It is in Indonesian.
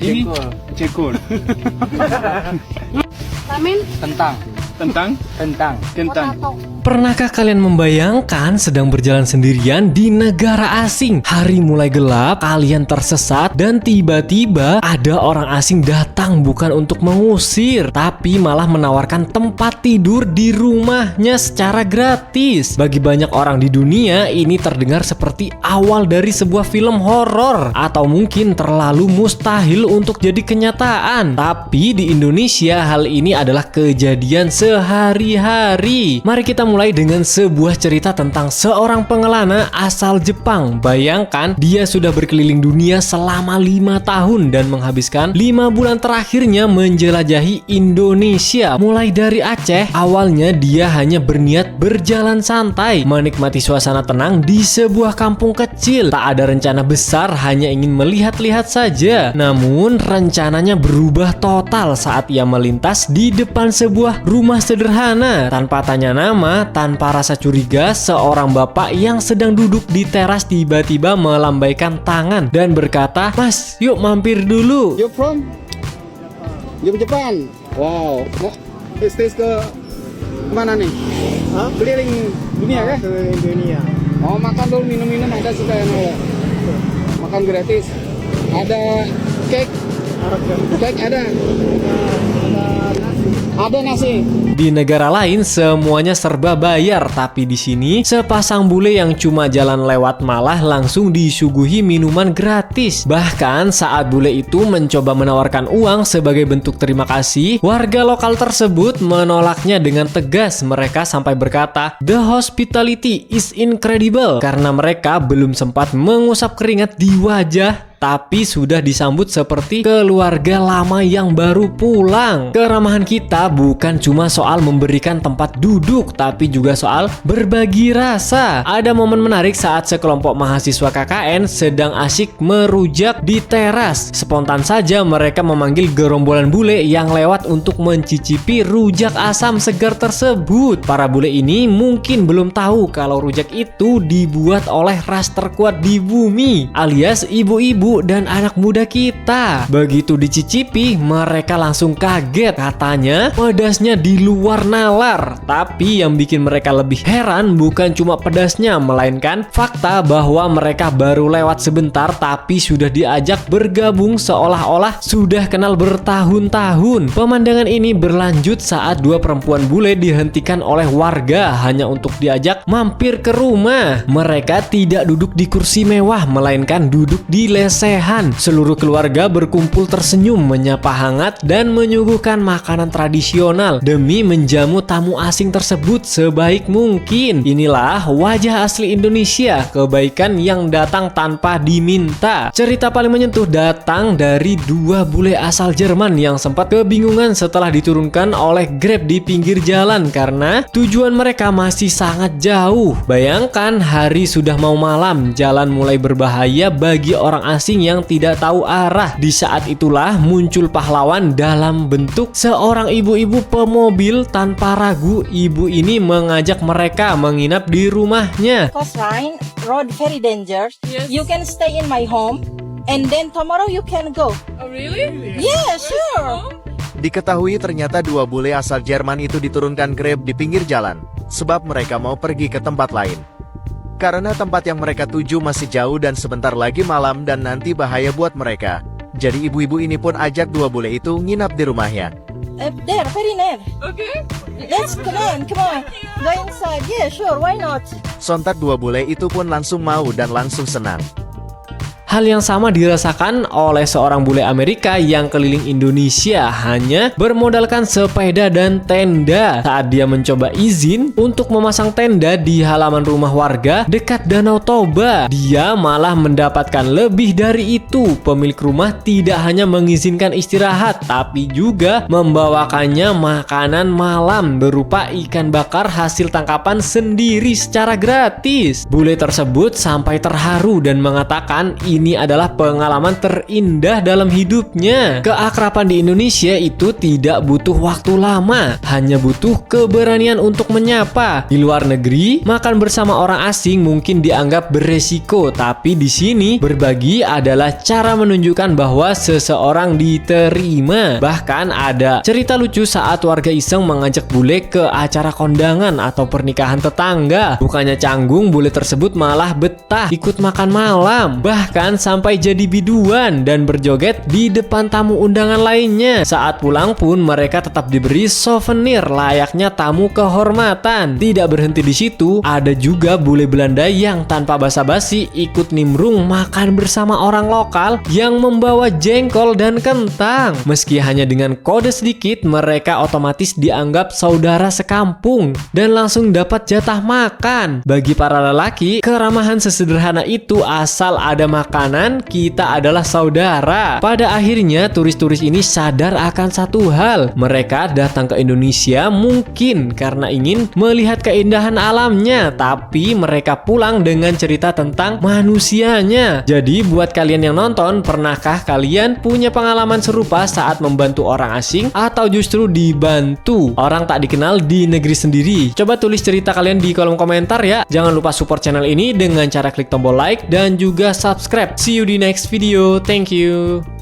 Ini cekul. Ramen. Kentang. Kentang. Potato. Pernahkah kalian membayangkan sedang berjalan sendirian di negara asing? Hari mulai gelap, kalian tersesat, dan tiba-tiba ada orang asing datang bukan untuk mengusir, tapi malah menawarkan tempat tidur di rumahnya secara gratis. Bagi banyak orang di dunia, ini terdengar seperti awal dari sebuah film horor, atau mungkin terlalu mustahil untuk jadi kenyataan. Tapi di Indonesia, hal ini adalah kejadian sehari-hari. Mari kita mulai dengan sebuah cerita tentang seorang pengelana asal Jepang. Bayangkan, dia sudah berkeliling dunia selama 5 tahun dan menghabiskan 5 bulan terakhirnya menjelajahi Indonesia. Mulai dari Aceh, awalnya dia hanya berniat berjalan santai, menikmati suasana tenang di sebuah kampung kecil. Tak ada rencana besar, hanya ingin melihat-lihat saja. Namun, rencananya berubah total saat ia melintas di depan sebuah rumah sederhana. Tanpa tanya nama, tanpa rasa curiga, seorang bapak yang sedang duduk di teras tiba-tiba melambaikan tangan dan berkata, "Mas, yuk mampir dulu." You from? You Jepang. Wow. Bisnis ke mana nih? Keliling dunia kah? Keliling dunia. Oh, makan dulu, minum-minum ada suka yang ada. Makan gratis. Ada cake. Cake ada. Ada nasi. Di negara lain semuanya serba bayar, tapi di sini sepasang bule yang cuma jalan lewat malah langsung disuguhi minuman gratis. Bahkan saat bule itu mencoba menawarkan uang sebagai bentuk terima kasih, warga lokal tersebut menolaknya dengan tegas. Mereka sampai berkata, "The hospitality is incredible," karena mereka belum sempat mengusap keringat di wajah, tapi sudah disambut seperti keluarga lama yang baru pulang. Keramahan kita bukan cuma soal memberikan tempat duduk, tapi juga soal berbagi rasa. Ada momen menarik saat sekelompok mahasiswa KKN sedang asyik merujak di teras. Spontan saja mereka memanggil gerombolan bule yang lewat untuk mencicipi rujak asam segar tersebut. Para bule ini mungkin belum tahu kalau rujak itu dibuat oleh ras terkuat di bumi, alias ibu-ibu dan anak muda kita. Begitu dicicipi, mereka langsung kaget. Katanya pedasnya di luar nalar. Tapi yang bikin mereka lebih heran bukan cuma pedasnya, melainkan fakta bahwa mereka baru lewat sebentar tapi sudah diajak bergabung seolah-olah sudah kenal bertahun-tahun. Pemandangan ini berlanjut saat dua perempuan bule dihentikan oleh warga hanya untuk diajak mampir ke rumah. Mereka tidak duduk di kursi mewah, melainkan duduk di lesehan. Seluruh keluarga berkumpul tersenyum, menyapa hangat, dan menyuguhkan makanan tradisional demi menjamu tamu asing tersebut sebaik mungkin. Inilah wajah asli Indonesia, kebaikan yang datang tanpa diminta. Cerita paling menyentuh datang dari dua bule asal Jerman yang sempat kebingungan setelah diturunkan oleh Grab di pinggir jalan karena tujuan mereka masih sangat jauh. Bayangkan, hari sudah mau malam, jalan mulai berbahaya bagi orang asing yang tidak tahu arah. Di saat itulah muncul pahlawan dalam bentuk seorang ibu-ibu pemobil. Tanpa ragu, ibu ini mengajak mereka menginap di rumahnya. Coast line, road very dangerous. Yes. You can stay in my home, and then tomorrow you can go. Oh, really? Yeah, sure. Diketahui ternyata dua bule asal Jerman itu diturunkan Grab di pinggir jalan, sebab mereka mau pergi ke tempat lain. Karena tempat yang mereka tuju masih jauh dan sebentar lagi malam dan nanti bahaya buat mereka. Jadi ibu-ibu ini pun ajak dua bule itu nginap di rumahnya. There, very near. Okay. Let's come on. Go inside. Yeah, sure. Why not? Sontak dua bule itu pun langsung mau dan langsung senang. Hal yang sama dirasakan oleh seorang bule Amerika yang keliling Indonesia hanya bermodalkan sepeda dan tenda. Saat dia mencoba izin untuk memasang tenda di halaman rumah warga dekat Danau Toba, dia malah mendapatkan lebih dari itu. Pemilik rumah tidak hanya mengizinkan istirahat, tapi juga membawakannya makanan malam berupa ikan bakar hasil tangkapan sendiri secara gratis. Bule tersebut sampai terharu dan mengatakan ini adalah pengalaman terindah dalam hidupnya. Keakraban di Indonesia itu tidak butuh waktu lama, hanya butuh keberanian untuk menyapa. Di luar negeri, makan bersama orang asing mungkin dianggap beresiko, tapi di sini berbagi adalah cara menunjukkan bahwa seseorang diterima. Bahkan ada cerita lucu saat warga iseng mengajak bule ke acara kondangan atau pernikahan tetangga. Bukannya canggung, bule tersebut malah betah ikut makan malam, bahkan sampai jadi biduan dan berjoget di depan tamu undangan lainnya. Saat pulang pun mereka tetap diberi souvenir layaknya tamu kehormatan. Tidak berhenti di situ, ada juga bule Belanda yang tanpa basa-basi ikut nimbrung makan bersama orang lokal yang membawa jengkol dan kentang. Meski hanya dengan kode sedikit, mereka otomatis dianggap saudara sekampung dan langsung dapat jatah makan. Bagi para lelaki, keramahan sesederhana itu asal ada makanan, kita adalah saudara. Pada akhirnya, turis-turis ini sadar akan satu hal. Mereka datang ke Indonesia mungkin karena ingin melihat keindahan alamnya, tapi mereka pulang dengan cerita tentang manusianya. Jadi buat kalian yang nonton, pernahkah kalian punya pengalaman serupa saat membantu orang asing atau justru dibantu orang tak dikenal di negeri sendiri? Coba tulis cerita kalian di kolom komentar ya. Jangan lupa support channel ini dengan cara klik tombol like dan juga subscribe. See you di next video. Thank you.